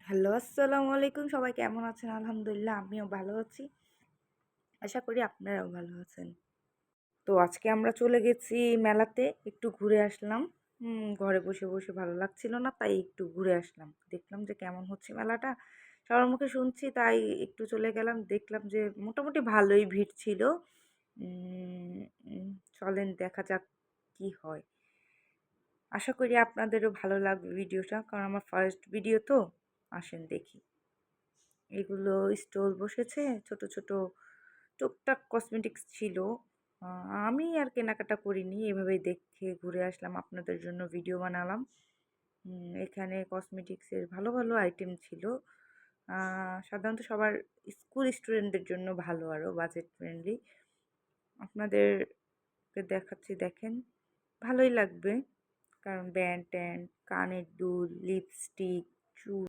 Hello, আসসালামু আলাইকুম। সবাই কেমন আছেন? আলহামদুলিল্লাহ আমিও ভালো আছি। আশা করি আপনারাও ভালো আছেন। তো আজকে আমরা চলে গেছি মেলাতে, একটু ঘুরে আসলাম। ঘরে বসে, বসে ভালো লাগছিল না, তাই একটু ঘুরে আসলাম। দেখলাম যে কেমন হচ্ছে মেলাটা। সবার মুখে শুনছি তাই একটু চলে গেলাম। দেখলাম যে মোটামুটি ভালোই ভিড় ছিল। উম উম চলেন দেখা যাক কি হয়। আশা করি আপনাদেরও ভালো লাগবে ভিডিওটা, কারণ আমার ফার্স্ট ভিডিও তো। আসেন দেখি। এগুলো স্টল বসেছে, ছোট ছোট টুকটাক কসমেটিক্স ছিল। আমি আর কেনাকাটা করিনি, এভাবেই দেখে ঘুরে আসলাম, আপনাদের জন্য ভিডিও বানালাম। এখানে কসমেটিক্সের ভালো ভালো আইটেম ছিল। সাধারণত সবার স্কুল স্টুডেন্টদের জন্য ভালো, আরও বাজেট ফ্রেন্ডলি। আপনাদেরকে দেখাচ্ছি, দেখেন, ভালোই লাগবে। কারণ ব্যান্ড ট্যান্ড, কানের দুল, লিপস্টিক, চুল